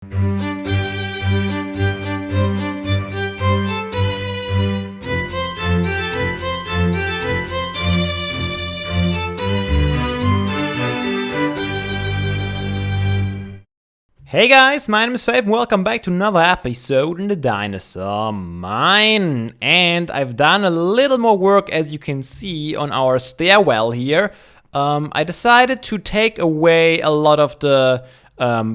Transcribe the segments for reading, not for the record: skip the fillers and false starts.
Hey guys, my name is Fabe and welcome back to another episode in the Dinosaur mine. And I've done a little more work, as you can see, on our stairwell here. I decided to take away a lot of the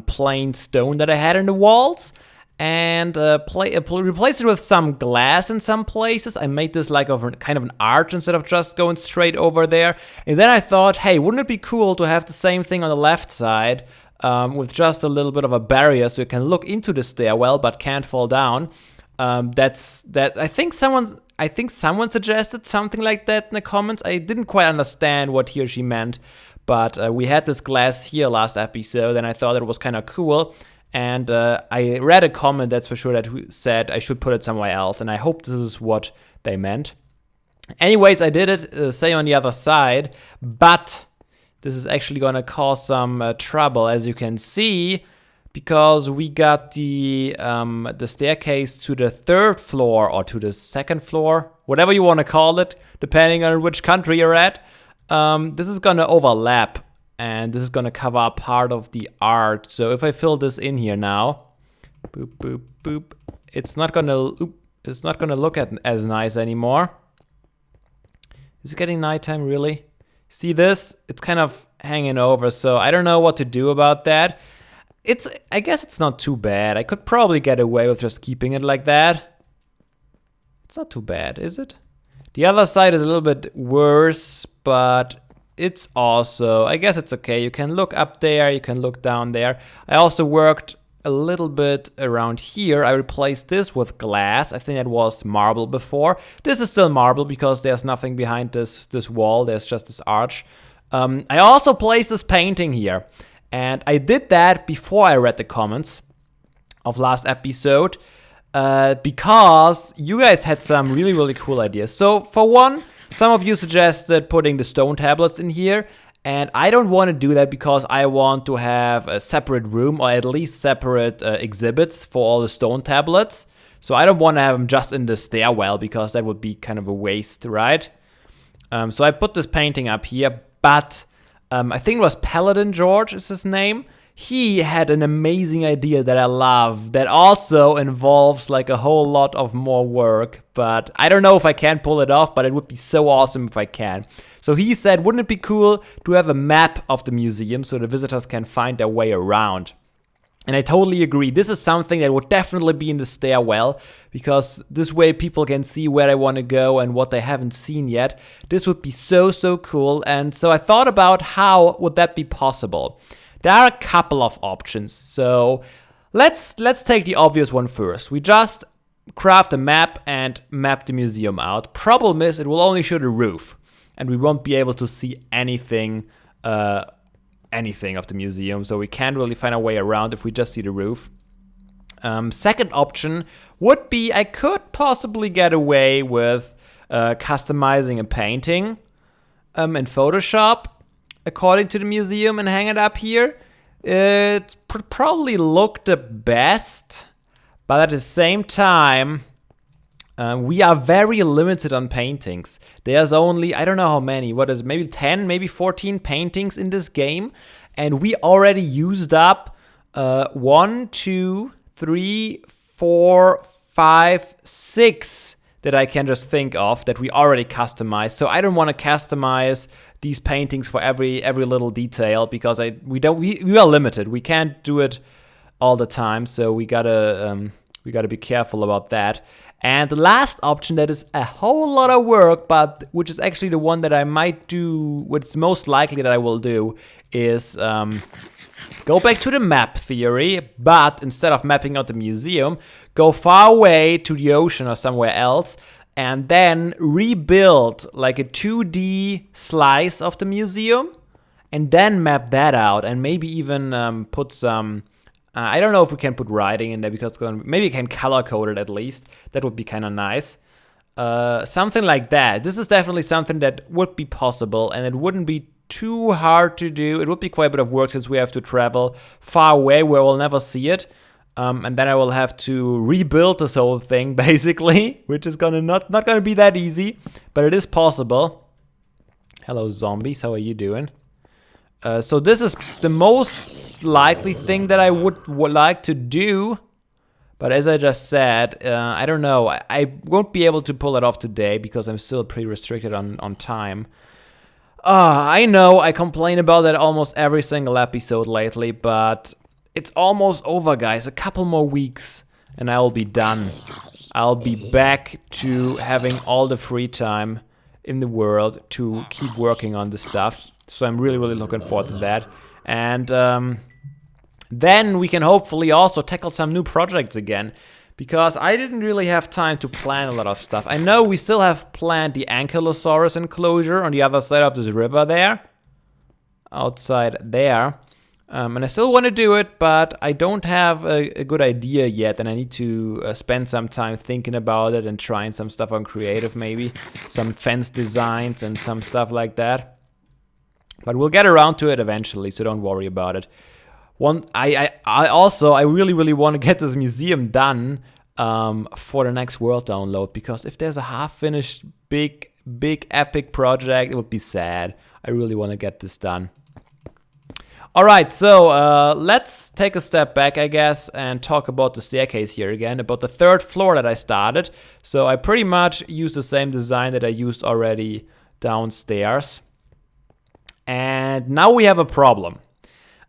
plain stone that I had in the walls and replace it with some glass in some places. I made this like kind of an arch instead of just going straight over there. And then I thought, hey, wouldn't it be cool to have the same thing on the left side? With just a little bit of a barrier so you can look into the stairwell but can't fall down. I think someone suggested something like that in the comments. I didn't quite understand what he or she meant, but we had this glass here last episode and I thought it was kind of cool. And I read a comment, that's for sure, that said I should put it somewhere else, and I hope this is what they meant. Anyways, I did it, say on the other side, but this is actually gonna cause some trouble, as you can see, because we got the staircase to the third floor or to the second floor, whatever you want to call it, depending on which country you're at. This is gonna overlap, and this is gonna cover up part of the art. So if I fill this in here now, boop boop boop, it's not gonna look as nice anymore. Is it getting nighttime really? See this? It's kind of hanging over, so I don't know what to do about that. I guess it's not too bad. I could probably get away with just keeping it like that. It's not too bad, is it? The other side is a little bit worse, but it's also, I guess it's okay. You can look up there, you can look down there. I also worked a little bit around here. I replaced this with glass. I think that was marble before. This is still marble because there's nothing behind this wall. There's just this arch. I also placed this painting here, and I did that before I read the comments of last episode because you guys had some really cool ideas. So for one, some of you suggested putting the stone tablets in here. And I don't want to do that because I want to have a separate room, or at least separate exhibits for all the stone tablets. So I don't want to have them just in the stairwell because that would be kind of a waste, right? So I put this painting up here, but I think it was Paladin George is his name. He had an amazing idea that I love that also involves like a whole lot of more work, but I don't know if I can pull it off, but it would be so awesome if I can. So he said, wouldn't it be cool to have a map of the museum so the visitors can find their way around? And I totally agree. This is something that would definitely be in the stairwell, because this way people can see where they want to go and what they haven't seen yet. This would be so cool. And so I thought about how would that be possible. There are a couple of options. So let's take the obvious one first. We just craft a map and map the museum out. Problem is it will only show the roof, and we won't be able to see anything of the museum, so we can't really find a way around if we just see the roof. Second option would be I could possibly get away with customizing a painting in Photoshop according to the museum and hang it up here. It probably look the best, but at the same time, we are very limited on paintings. There's only, I don't know how many, maybe 10, maybe 14 paintings in this game. And we already used up 1, 2, 3, 4, 5, 6 that I can just think of that we already customized. So I don't want to customize these paintings for every little detail because we are limited. We can't do it all the time. So we gotta be careful about that. And the last option that is a whole lot of work, but which is actually the one that I might do, what's most likely that I will do, is go back to the map theory, but instead of mapping out the museum, go far away to the ocean or somewhere else, and then rebuild like a 2D slice of the museum, and then map that out, and maybe even put some... I don't know if we can put writing in there because maybe you can color code it at least. That would be kind of nice. Something like that. This is definitely something that would be possible, and it wouldn't be too hard to do. It would be quite a bit of work since we have to travel far away where we'll never see it. And then I will have to rebuild this whole thing, basically, which is not gonna be that easy, but it is possible. Hello, zombies. How are you doing? So this is the most likely thing that I would like to do. But as I just said, I don't know. I won't be able to pull it off today because I'm still pretty restricted on time. I know I complain about that almost every single episode lately, but it's almost over, guys. A couple more weeks and I'll be done. I'll be back to having all the free time in the world to keep working on this stuff. So I'm really, really looking forward to that. And then we can hopefully also tackle some new projects again. Because I didn't really have time to plan a lot of stuff. I know we still have planned the Ankylosaurus enclosure on the other side of this river there. Outside there. And I still want to do it, but I don't have a good idea yet. And I need to spend some time thinking about it and trying some stuff on creative maybe. Some fence designs and some stuff like that. But we'll get around to it eventually, so don't worry about it. I really, really want to get this museum done for the next world download, because if there's a half-finished, big, epic project, it would be sad. I really want to get this done. Alright, so let's take a step back, I guess, and talk about the staircase here again, about the third floor that I started. So I pretty much used the same design that I used already downstairs. And now we have a problem.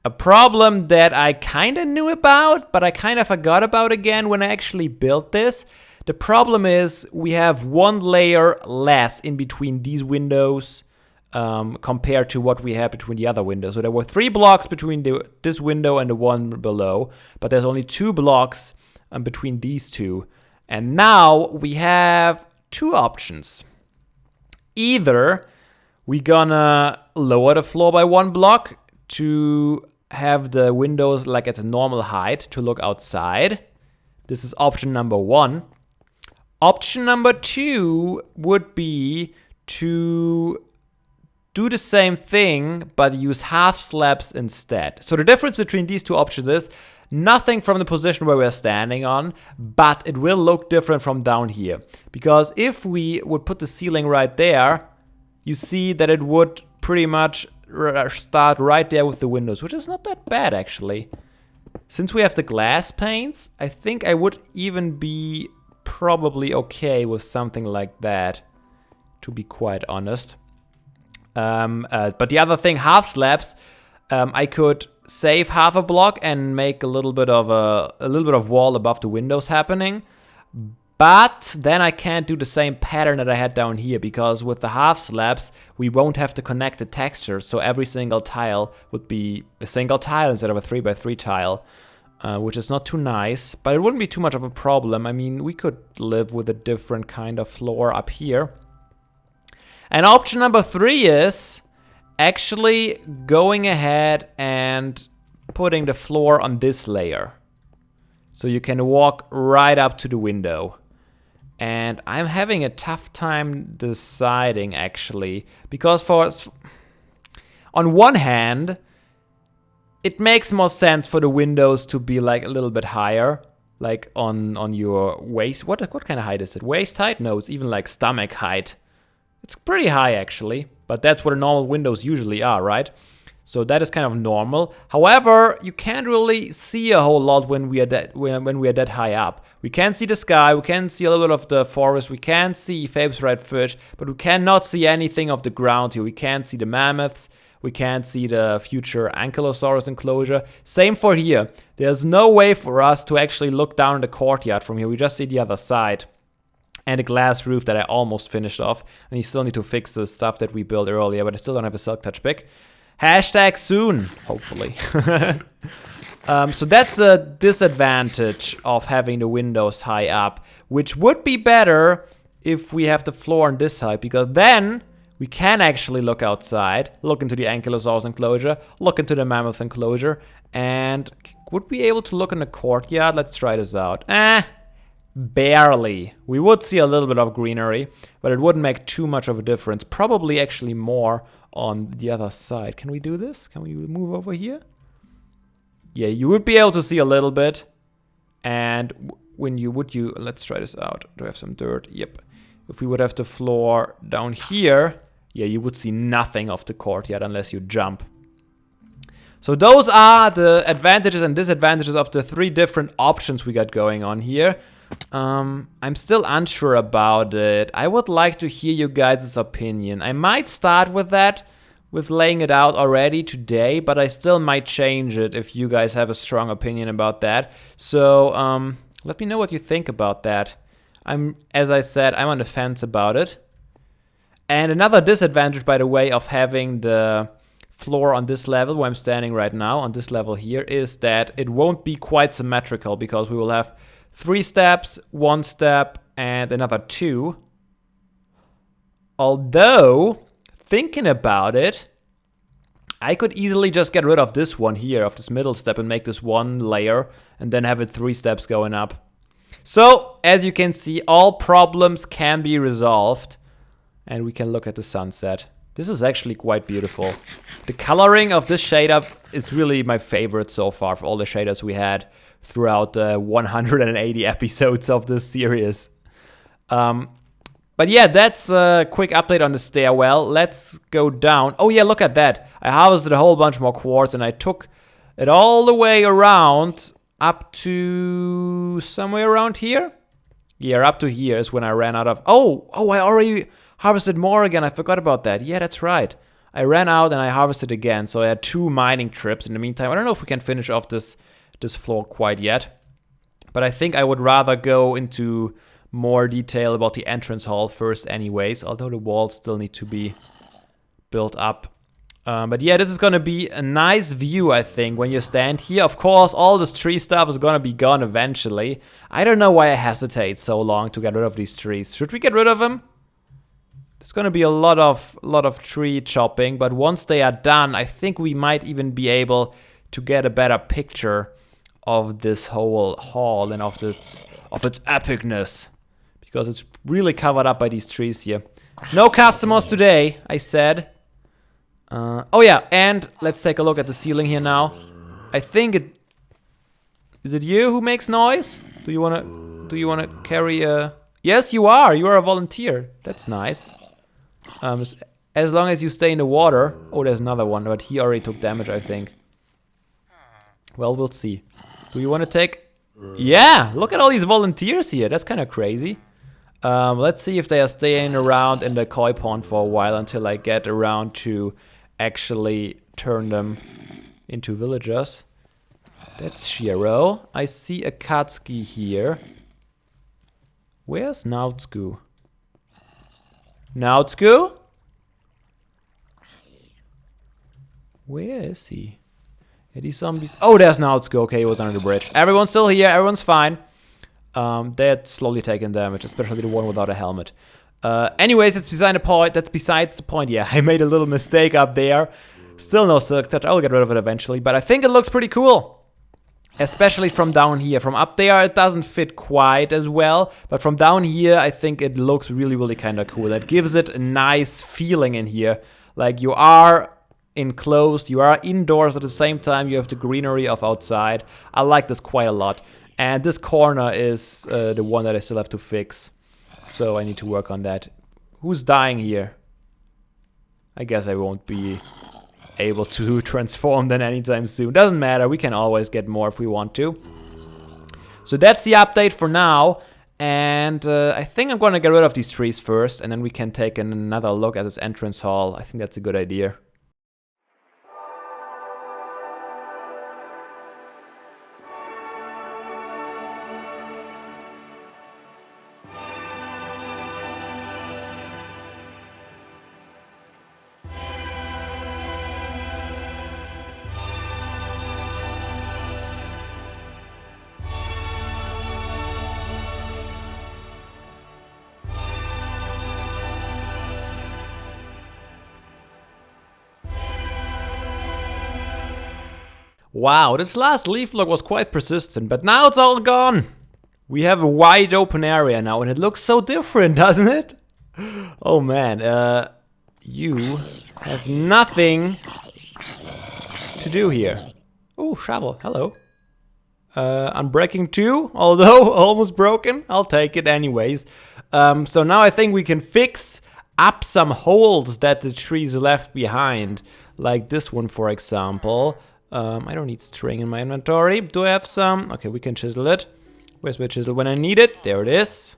A problem that I kind of knew about, but I kind of forgot about again when I actually built this. The problem is we have one layer less in between these windows compared to what we had between the other windows. So there were 3 blocks between this window and the one below, but there's only 2 blocks between these two. And now we have 2 options. Either we're gonna lower the floor by 1 block to have the windows like at a normal height to look outside. This is option number 1. Option number 2 would be to do the same thing but use half slabs instead. So the difference between these 2 options is nothing from the position where we're standing on, but it will look different from down here. Because if we would put the ceiling right there, you see that it would pretty much start right there with the windows, which is not that bad actually. Since we have the glass panes, I think I would even be probably okay with something like that, to be quite honest. But the other thing, half slabs, I could save half a block and make a little bit of wall above the windows happening. But then I can't do the same pattern that I had down here, because with the half slabs, we won't have to connect the textures. So every single tile would be a single tile instead of a 3x3 tile, which is not too nice, but it wouldn't be too much of a problem. I mean, we could live with a different kind of floor up here. And option number 3 is actually going ahead and putting the floor on this layer. So you can walk right up to the window. And I'm having a tough time deciding actually, because on one hand, it makes more sense for the windows to be like a little bit higher, like on your waist. What kind of height is it? Waist height? No, it's even like stomach height. It's pretty high actually, but that's what the normal windows usually are, right? So that is kind of normal. However, you can't really see a whole lot when we are that high up. We can see the sky, we can see a little bit of the forest, we can see Fabe's redfish, but we cannot see anything of the ground here. We can't see the mammoths, we can't see the future Ankylosaurus enclosure. Same for here. There's no way for us to actually look down the courtyard from here. We just see the other side. And a glass roof that I almost finished off. And you still need to fix the stuff that we built earlier, but I still don't have a silk touch pick. Hashtag soon, hopefully. So that's a disadvantage of having the windows high up, which would be better if we have the floor on this height, because then we can actually look outside, look into the Ankylosaurus enclosure, look into the mammoth enclosure, and would we be able to look in the courtyard? Let's try this out. Barely. We would see a little bit of greenery, but it wouldn't make too much of a difference. Probably actually more on the other side. Can we do this? Can we move over here? Yeah, you would be able to see a little bit. And when you let's try this out. Do I have some dirt? Yep. If we would have the floor down here, yeah, you would see nothing of the courtyard unless you jump. So those are the advantages and disadvantages of the 3 different options we got going on here. I'm still unsure about it. I would like to hear you guys' opinion. I might start with that, with laying it out already today, but I still might change it if you guys have a strong opinion about that. So let me know what you think about that. As I said, I'm on the fence about it. And another disadvantage, by the way, of having the floor on this level where I'm standing right now, on this level here, is that it won't be quite symmetrical because we will have 3 steps, 1 step, and another 2. Although, thinking about it, I could easily just get rid of this one here, of this middle step, and make this 1 layer, and then have it 3 steps going up. So, as you can see, all problems can be resolved. And we can look at the sunset. This is actually quite beautiful. The coloring of this shader is really my favorite so far for all the shaders we had throughout the 180 episodes of this series. But yeah, that's a quick update on the stairwell. Let's go down. Oh yeah, look at that. I harvested a whole bunch more quartz and I took it all the way around up to somewhere around here. Yeah, up to here is when I ran out of... Oh, I already harvested more again. I forgot about that. Yeah, that's right. I ran out and I harvested again. So I had 2 mining trips in the meantime. I don't know if we can finish off this floor quite yet. But I think I would rather go into more detail about the entrance hall first anyways. Although the walls still need to be built up. But yeah, this is gonna be a nice view, I think, when you stand here. Of course, all this tree stuff is gonna be gone eventually. I don't know why I hesitate so long to get rid of these trees. Should we get rid of them? There's gonna be a lot of tree chopping, but once they are done, I think we might even be able to get a better picture of this whole hall and of its epicness, because it's really covered up by these trees here. No customers today, I said. Oh yeah, and let's take a look at the ceiling here now. I think it... Is it you who makes noise? Do you wanna carry a... Yes, you are a volunteer. That's nice. As long as you stay in the water... Oh, there's another one, but he already took damage, I think. Well, we'll see. Do you wanna take... Yeah, look at all these volunteers here. That's kind of crazy. Let's see if they are staying around in the koi pond for a while until I get around to actually turn them into villagers. That's Shiro. I see a Katsuki here. Where's Nautsuku? Nautsuku? Where is he? Yeah, these zombies... Oh, there's Nautsuku. Okay, he was under the bridge. Everyone's still here. Everyone's fine. They're slowly taking damage, especially the one without a helmet. Anyways, that's beside the point. That's besides the point. Yeah, I made a little mistake up there. Still no silk touch. I'll get rid of it eventually, but I think it looks pretty cool. Especially from down here. From up there, it doesn't fit quite as well, but from down here, I think it looks really, really kind of cool. It gives it a nice feeling in here. Like you are enclosed, you are indoors at the same time, you have the greenery of outside. I like this quite a lot. And this corner is the one that I still have to fix. So I need to work on that. Who's dying here? I guess I won't be able to transform then anytime soon. Doesn't matter, we can always get more if we want to. So that's the update for now. And I think I'm gonna get rid of these trees first, and then we can take another look at this entrance hall. I think that's a good idea. Wow, this last leaf block was quite persistent, but now it's all gone. We have a wide open area now, and it looks so different, doesn't it? Oh man, you have nothing to do here. Oh, shovel, hello. Unbreaking 2, although almost broken. I'll take it anyways. So now I think we can fix up some holes that the trees left behind. Like this one, for example. I don't need string in my inventory. Do I have some? Okay, we can chisel it. Where's my chisel when I need it? There it is.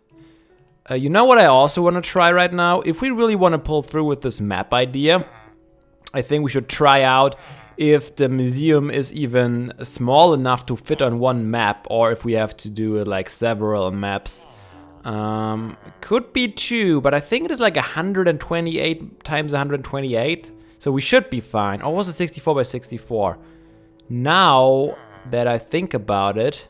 You know what I also want to try right now? If we really want to pull through with this map idea, I think we should try out if the museum is even small enough to fit on one map, or if we have to do like several maps. Could be 2, but I think it is like 128 times 128, so we should be fine. Or was it 64 by 64? Now that I think about it,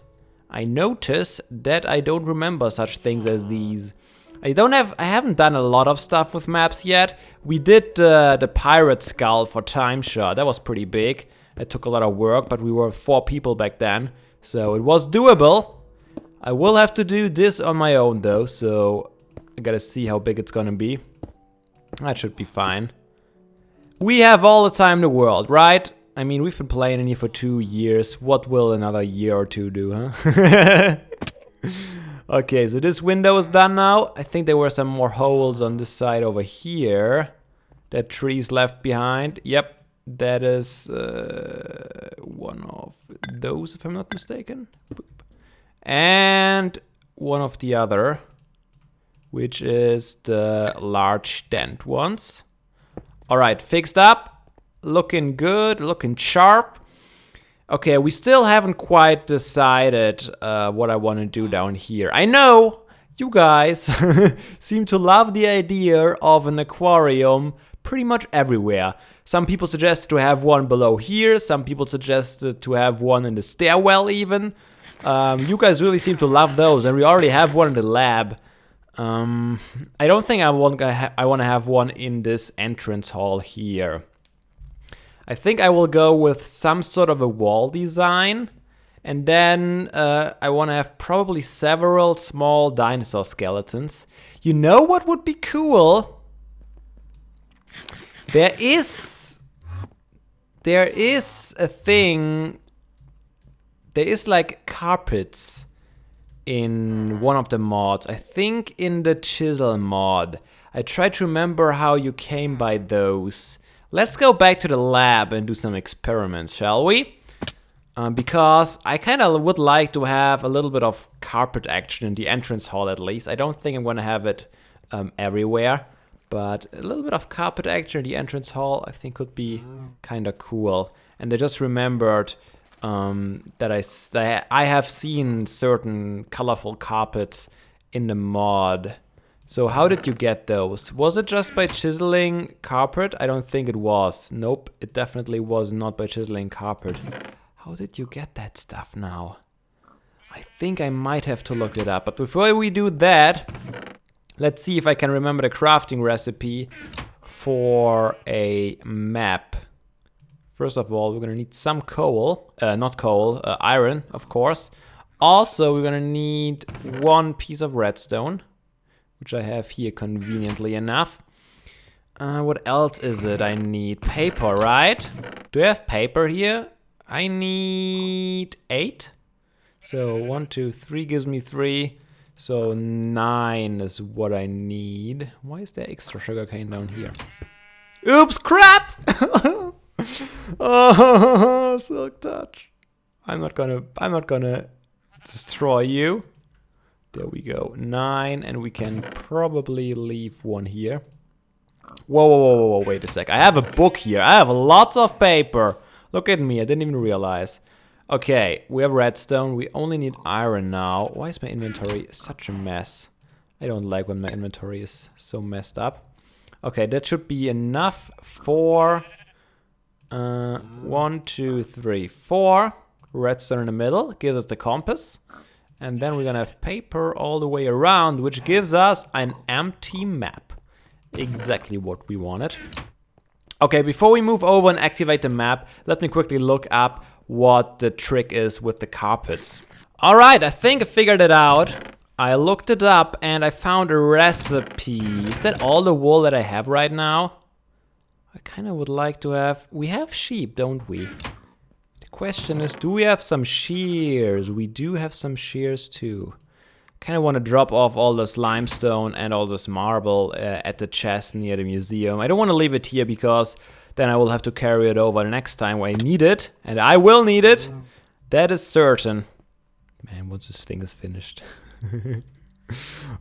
I notice that I don't remember such things as these. I haven't done a lot of stuff with maps yet. We did the pirate skull for Time Shot. That was pretty big. It took a lot of work, but we were 4 people back then, so it was doable. I will have to do this on my own though, so I gotta see how big it's gonna be. That should be fine. We have all the time in the world, right? I mean, we've been playing in here for 2 years. What will another year or 2 do, huh? Okay, so this window is done now. I think there were some more holes on this side over here that trees left behind. Yep, that is one of those, if I'm not mistaken. Boop. And one of the other, which is the large dent ones. All right, fixed up. Looking good, looking sharp. Okay, we still haven't quite decided what I want to do down here. I know you guys seem to love the idea of an aquarium pretty much everywhere. Some people suggested to have one below here. Some people suggested to have one in the stairwell even. You guys really seem to love those, and we already have one in the lab. I don't think I want to have one in this entrance hall here. I think I will go with some sort of a wall design, and then I want to have probably several small dinosaur skeletons. You know what would be cool? There is a thing. There is like carpets in one of the mods. I think in the chisel mod. I tried to remember how you came by those. Let's go back to the lab and do some experiments, shall we? Because I kind of would like to have a little bit of carpet action in the entrance hall at least. I don't think I'm going to have it everywhere, but a little bit of carpet action in the entrance hall I think could be kind of cool. And I just remembered that I have seen certain colorful carpets in the mod. So how did you get those? Was it just by chiseling carpet? I don't think it was. Nope, it definitely was not by chiseling carpet. How did you get that stuff now? I think I might have to look it up. But before we do that, let's see if I can remember the crafting recipe for a map. First of all, we're gonna need some coal. Not coal, iron, of course. Also, we're gonna need 1 piece of redstone, which I have here conveniently enough. What else is it I need? Paper, right? Do I have paper here? I need 8. So 1, 2, 3 gives me 3. So 9 is what I need. Why is there extra sugarcane down here? Oops, crap! Oh, silk touch. I'm not gonna destroy you. There we go. 9, and we can probably leave 1 here. Whoa, wait a sec. I have a book here. I have lots of paper. Look at me, I didn't even realize. Okay, we have redstone. We only need iron now. Why is my inventory such a mess? I don't like when my inventory is so messed up. Okay, that should be enough for 1, 2, 3, 4. Redstone in the middle gives us the compass. And then we're gonna have paper all the way around, which gives us an empty map. Exactly what we wanted. Okay, before we move over and activate the map, let me quickly look up what the trick is with the carpets. Alright, I think I figured it out. I looked it up and I found a recipe. Is that all the wool that I have right now? I kind of would like to have... We have sheep, don't we? question is, do we have some shears? We do have some shears too. Kind of want to drop off all this limestone and all this marble at the chest near the museum. I don't want to leave it here because then I will have to carry it over the next time when I need it. And I will need it. That is certain. Man, once this thing is finished.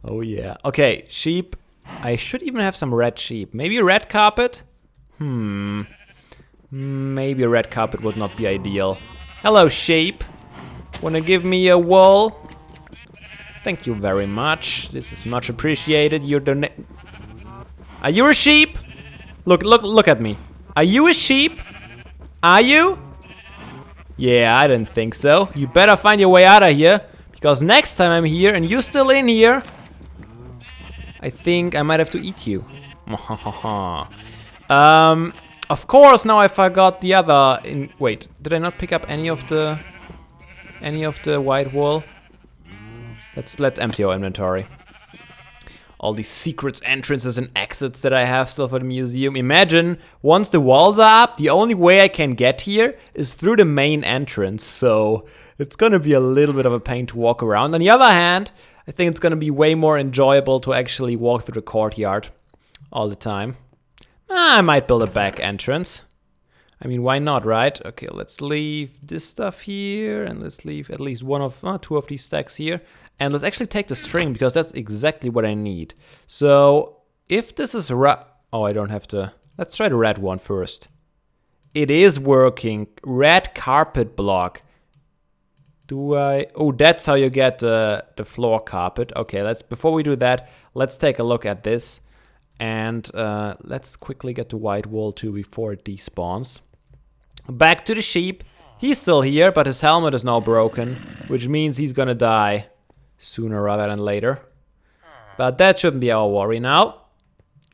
Oh yeah. Okay, sheep. I should even have some red sheep. Maybe a red carpet? Maybe a red carpet would not be ideal. Hello, sheep. Wanna give me a wool? Thank you very much. This is much appreciated. Are you a sheep? Look at me. Are you a sheep? Are you? Yeah, I didn't think so. You better find your way out of here, because next time I'm here and you're still in here, I think I might have to eat you. Of course, now I forgot the other. Wait, did I not pick up any of the white wool? Let's empty our inventory. All these secrets, entrances, and exits that I have still for the museum. Imagine, once the walls are up, the only way I can get here is through the main entrance. So it's gonna be a little bit of a pain to walk around. On the other hand, I think it's gonna be way more enjoyable to actually walk through the courtyard all the time. I might build a back entrance. I mean, why not, right? Okay, let's leave this stuff here, and let's leave at least two of these stacks here. And let's actually take the string, because that's exactly what I need. So, if this is oh, I don't have to... Let's try the red one first. It is working. Red carpet block. Do I... Oh, that's how you get the floor carpet. Okay, before we do that, let's take a look at this. And let's quickly get the white wool too before it despawns. Back to the sheep. He's still here, but his helmet is now broken, which means he's gonna die sooner rather than later. But that shouldn't be our worry now.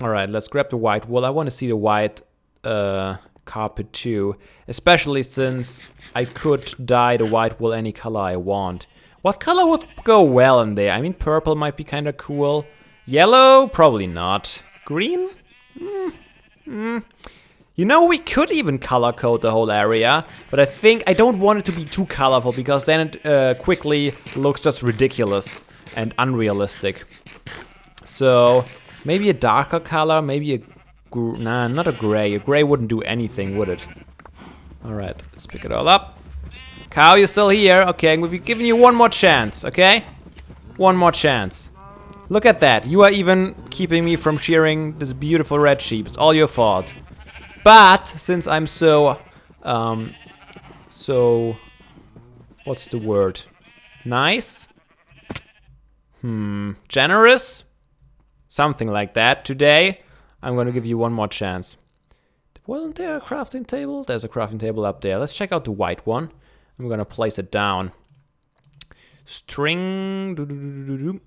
Alright, let's grab the white wool. I want to see the white carpet too, especially since I could dye the white wool any color I want. What color would go well in there? I mean, purple might be kind of cool. Yellow? Probably not. Green? You know, we could even color code the whole area, but I think I don't want it to be too colorful, because then it quickly looks just ridiculous and unrealistic. So maybe a darker color, maybe nah, not a gray. A gray wouldn't do anything, would it? Alright, let's pick it all up. Cow, you're still here. Okay, we've given you one more chance, okay? One more chance. Look at that. You are even keeping me from shearing this beautiful red sheep. It's all your fault. But since I'm so what's the word? Nice? Generous? Something like that. Today, I'm gonna give you one more chance. Wasn't there a crafting table? There's a crafting table up there. Let's check out the white one. I'm gonna place it down. String.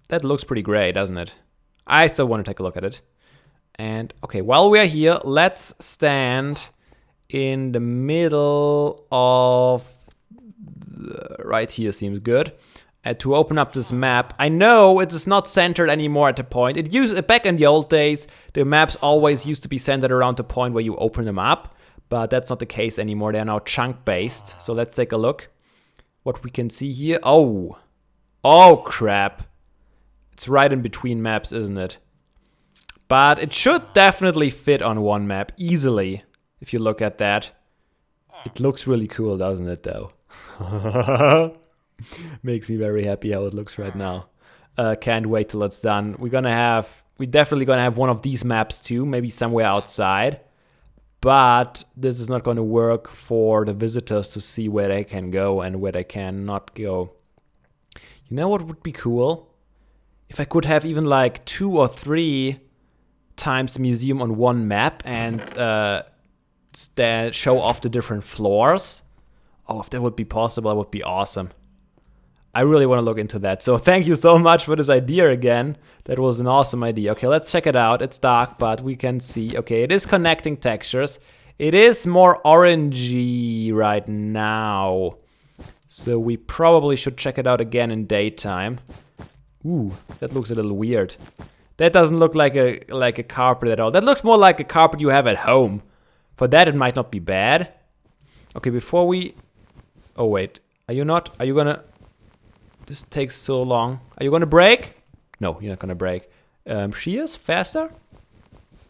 That looks pretty gray, doesn't it? I still want to take a look at it. And okay, while we are here, let's stand in the middle of right here seems good. To open up this map. I know it is not centered anymore at the point. It used back in the old days, the maps always used to be centered around the point where you open them up, but that's not the case anymore. They are now chunk based. So let's take a look. What we can see here. Oh crap. It's right in between maps, isn't it? But it should definitely fit on one map easily, if you look at that. It looks really cool, doesn't it, though? Makes me very happy how it looks right now. Can't wait till it's done. We're definitely gonna have one of these maps too, maybe somewhere outside. But this is not gonna work for the visitors to see where they can go and where they cannot go. You know what would be cool? If I could have even like 2 or 3 times the museum on one map and show off the different floors. Oh, if that would be possible, it would be awesome. I really want to look into that. So thank you so much for this idea again. That was an awesome idea. Okay, let's check it out. It's dark, but we can see. Okay, it is connecting textures. It is more orangey right now. So we probably should check it out again in daytime. Ooh, that looks a little weird. That doesn't look like a carpet at all. That looks more like a carpet you have at home. For that, it might not be bad. Okay, before we... Oh, wait. Are you not? Are you gonna... This takes so long. Are you gonna break? No, you're not gonna break. She is faster?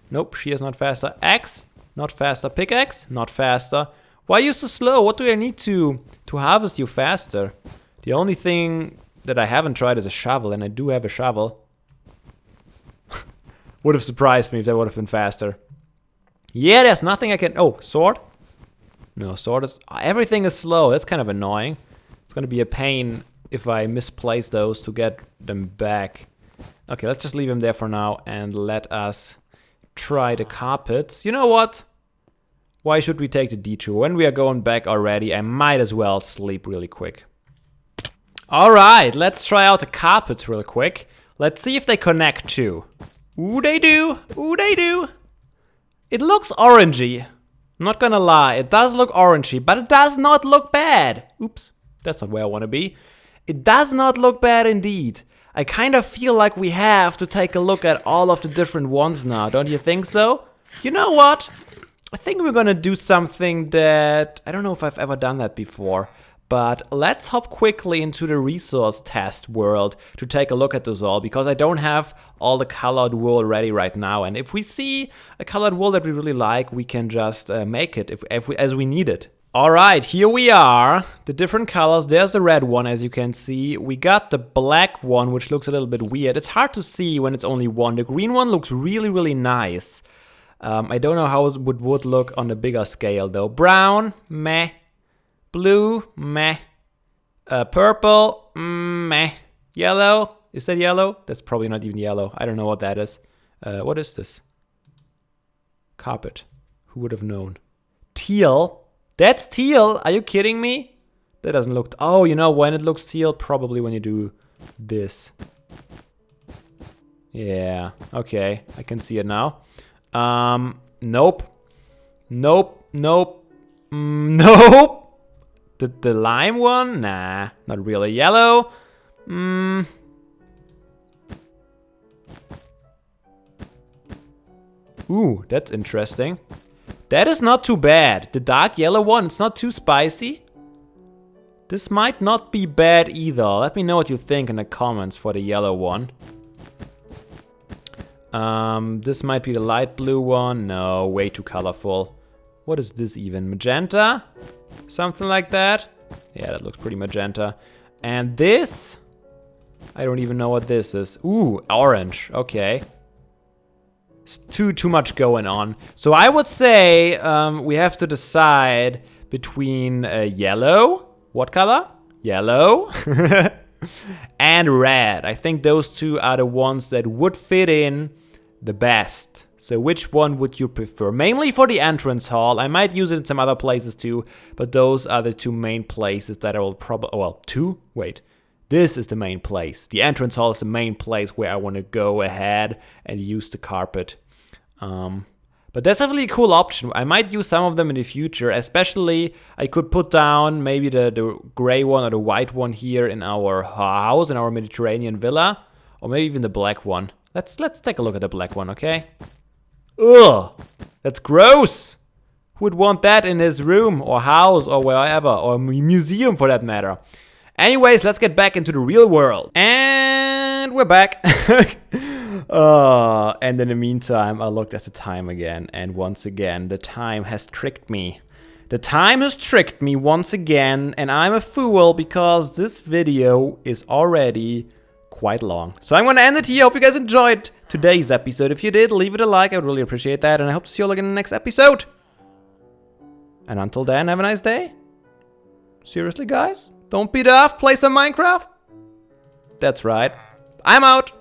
Nope, she is not faster. Axe? Not faster. Pickaxe? Not faster. Why are you so slow? What do I need to harvest you faster? The only thing that I haven't tried is a shovel, and I do have a shovel. Would have surprised me if that would have been faster. Yeah, there's nothing I can... Oh, sword? No, sword is... Everything is slow. That's kind of annoying. It's gonna be a pain if I misplace those to get them back. Okay, let's just leave them there for now and let us try the carpets. You know what? Why should we take the detour? When we are going back already, I might as well sleep really quick. Alright, let's try out the carpets real quick. Let's see if they connect too. Ooh, they do. Ooh, they do. It looks orangey. I'm not gonna lie, it does look orangey, but it does not look bad. Oops, that's not where I want to be. It does not look bad indeed. I kind of feel like we have to take a look at all of the different ones now, don't you think so? You know what? I think we're gonna do something that... I don't know if I've ever done that before. But let's hop quickly into the resource test world to take a look at those all, because I don't have all the colored wool ready right now. And if we see a colored wool that we really like, we can just make it as we need it. Alright, here we are. The different colors. There's the red one, as you can see. We got the black one, which looks a little bit weird. It's hard to see when it's only one. The green one looks really, really nice. I don't know how it would look on a bigger scale, though. Brown, meh. Blue, meh. Purple, meh. Yellow, is that yellow? That's probably not even yellow. I don't know what that is. What is this? Carpet. Who would have known? Teal. That's teal. Are you kidding me? That doesn't look... Oh, you know when it looks teal? Probably when you do this. Yeah, okay. I can see it now. Nope. Nope. Nope. Nope. The lime one? Nah, not really. Yellow? Ooh, that's interesting. That is not too bad. The dark yellow one, it's not too spicy. This might not be bad either. Let me know what you think in the comments for the yellow one. This might be the light blue one. No, way too colorful. What is this even? Magenta? Something like that? Yeah, that looks pretty magenta. And this? I don't even know what this is. Ooh, orange. Okay. It's too much going on. So I would say we have to decide between yellow. What color? Yellow. And red. I think those two are the ones that would fit in the best. So which one would you prefer? Mainly for the entrance hall. I might use it in some other places too, but those are the two main places that I will probably... Well, two? Wait. This is the main place. The entrance hall is the main place where I want to go ahead and use the carpet. But that's definitely a cool option. I might use some of them in the future, especially I could put down maybe the gray one or the white one here in our house, in our Mediterranean villa, or maybe even the black one. Let's take a look at the black one, okay? Ugh, that's gross. Who would want that in his room or house or wherever, or museum for that matter? Anyways, let's get back into the real world. And we're back. And in the meantime, I looked at the time again, and once again, the time has tricked me. The time has tricked me once again, and I'm a fool because this video is already quite long. So I'm gonna end it here. Hope you guys enjoyed today's episode. If you did, leave it a like. I would really appreciate that, and I hope to see you all again in the next episode. And until then, have a nice day. Seriously, guys? Don't be daft. Play some Minecraft. That's right. I'm out.